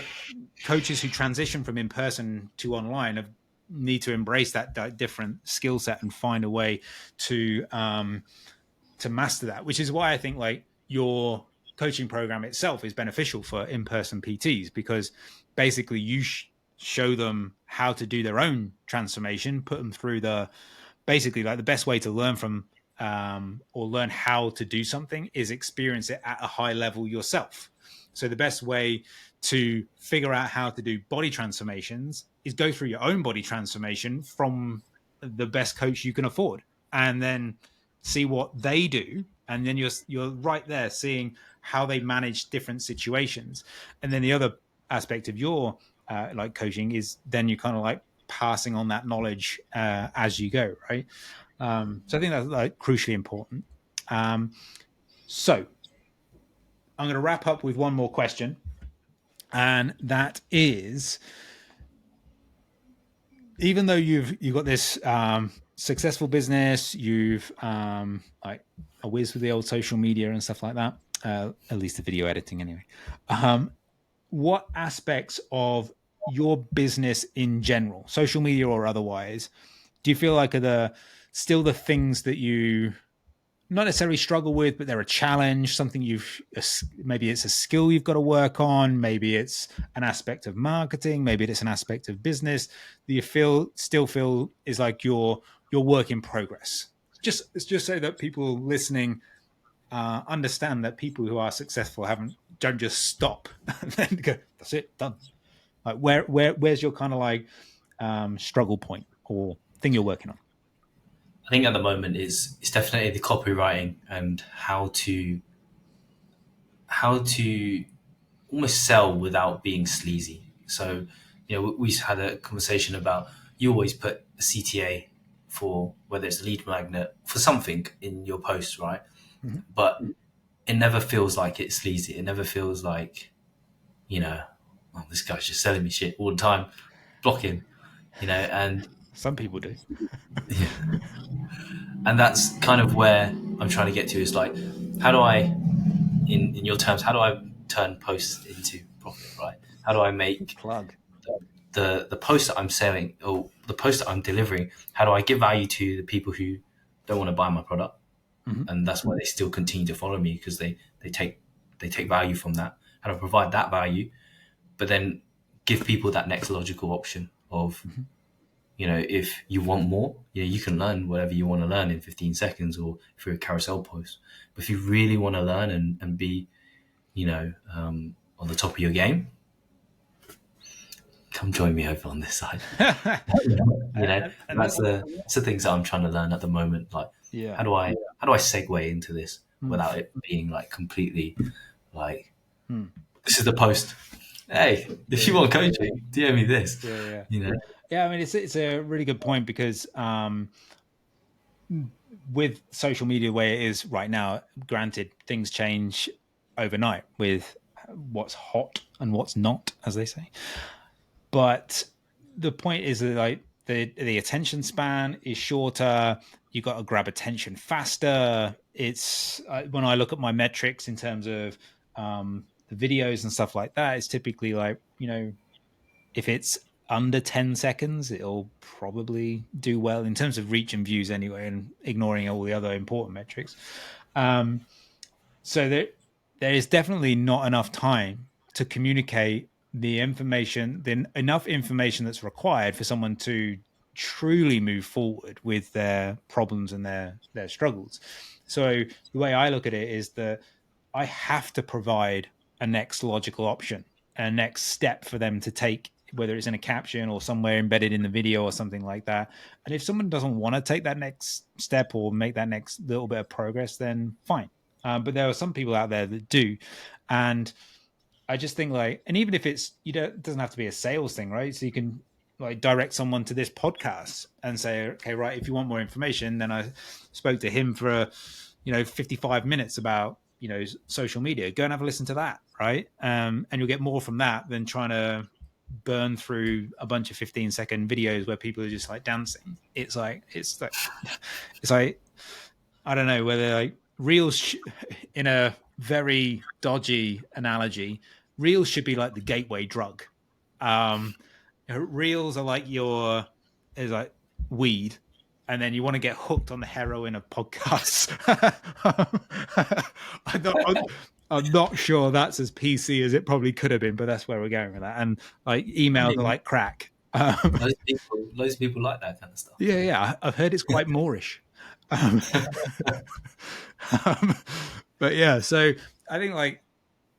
coaches who transition from in-person to online need to embrace that different skill set and find a way to master that, which is why I think like your coaching program itself is beneficial for in-person PTs, because basically you show them how to do their own transformation, put them through basically like the best way to learn from or learn how to do something is experience it at a high level yourself. So the best way to figure out how to do body transformations is go through your own body transformation from the best coach you can afford, and then see what they do. And then you're right there seeing how they manage different situations. And then the other aspect of your like coaching is then you kind of like passing on that knowledge as you go, right? So I think that's like crucially important. So I'm going to wrap up with one more question, and that is, even though you've got this successful business, you've like a whiz with the old social media and stuff like that, at least the video editing anyway. What aspects of your business in general, social media or otherwise, do you feel like are still the things that you not necessarily struggle with, but they're a challenge, something maybe it's a skill you've got to work on, maybe it's an aspect of marketing, maybe it's an aspect of business that you still feel is like your work in progress? It's just so that people listening understand that people who are successful don't just stop and then go, that's it, done. Like where's your kind of like struggle point or thing you're working on? I think at the moment it's definitely the copywriting and how to almost sell without being sleazy. So, we had a conversation about, you always put a CTA for whether it's a lead magnet for something in your post, right? Mm-hmm. But it never feels like it's sleazy. It never feels like, oh, this guy's just selling me shit all the time, block him, and some people do. Yeah. And that's kind of where I'm trying to get to, is like, how do I, in your terms, how do I turn posts into profit, right? How do I make the post that I'm selling, or the post that I'm delivering, how do I give value to the people who don't want to buy my product? Mm-hmm. And that's why they still continue to follow me, because they take value from that. How do I provide that value, but then give people that next logical option of, mm-hmm. If you want more, you can learn whatever you want to learn in 15 seconds or through a carousel post. But if you really want to learn and be, on the top of your game, come join me over on this side. That's the things that I'm trying to learn at the moment. Like, how do I segue into this without it being like completely like, this is the post. Hey, if you want coaching, DM me this. Yeah, I mean, it's a really good point, because with social media the way it is right now, granted, things change overnight with what's hot and what's not, as they say. But the point is that like the attention span is shorter. You got to grab attention faster. It's when I look at my metrics in terms of the videos and stuff like that, it's typically like, if it's under 10 seconds, it'll probably do well in terms of reach and views anyway, and ignoring all the other important metrics. So there is definitely not enough time to communicate enough information that's required for someone to truly move forward with their problems and their struggles. So the way I look at it is that I have to provide a next logical option, a next step for them to take, whether it's in a caption or somewhere embedded in the video or something like that. And if someone doesn't want to take that next step or make that next little bit of progress, then fine. But there are some people out there that do. And I just think like, and even if it's, it doesn't have to be a sales thing, right? So you can like direct someone to this podcast and say, okay, right, if you want more information, then I spoke to him for 55 minutes about, social media. Go and have a listen to that, right? And you'll get more from that than trying to burn through a bunch of 15-second videos where people are just like dancing. It's like I don't know whether like reels in a very dodgy analogy, reels should be like the gateway drug. Um, reels are like is like weed, and then you want to get hooked on the heroin of podcasts. I'm not sure that's as PC as it probably could have been, but that's where we're going with that. And like I emails are mean, like crack. loads of people like that kind of stuff. Yeah. I've heard it's quite Moorish. Um, but yeah, so I think like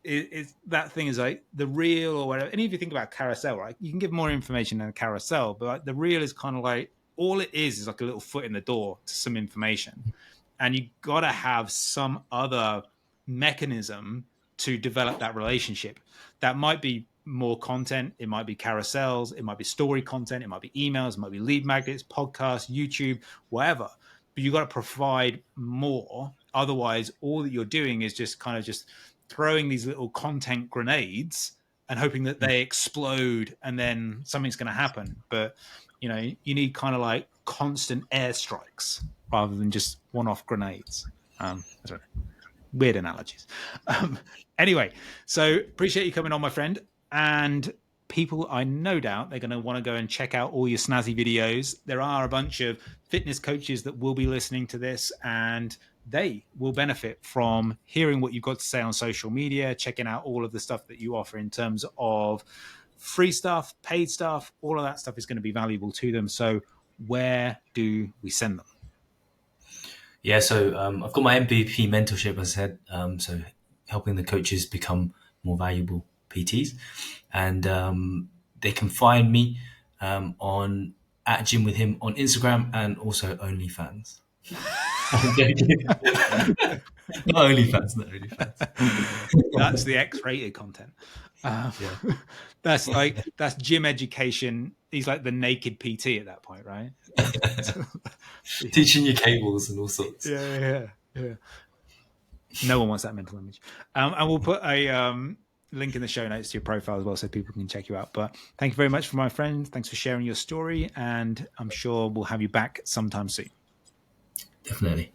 it's that thing is like the reel or whatever. And if you think about carousel, right, you can give more information than a carousel, but like the reel is kind of like all it is like a little foot in the door to some information, and you got to have some other mechanism to develop that relationship. That might be more content, it might be carousels, it might be story content, it might be emails, it might be lead magnets, podcasts, YouTube, whatever. But you got to provide more. Otherwise, all that you're doing is just kind of just throwing these little content grenades and hoping that they explode and then something's going to happen. But you need kind of like constant airstrikes rather than just one-off grenades. I don't know. Weird analogies. Anyway, so appreciate you coming on, my friend. And people, I no doubt they're going to want to go and check out all your snazzy videos. There are a bunch of fitness coaches that will be listening to this, and they will benefit from hearing what you've got to say on social media, checking out all of the stuff that you offer in terms of free stuff, paid stuff. All of that stuff is going to be valuable to them. So where do we send them? Yeah, so I've got my MVP mentorship, as I said, so helping the coaches become more valuable PTs. And they can find me on at Gym with Him on Instagram and also OnlyFans. I'm joking. Not OnlyFans. That's the X-rated content. Yeah. That's gym education. He's like the naked PT at that point, right? Teaching you cables and all sorts. Yeah. No one wants that mental image. And we'll put a link in the show notes to your profile as well, so people can check you out. But thank you very much for my friend. Thanks for sharing your story, and I'm sure we'll have you back sometime soon. Definitely.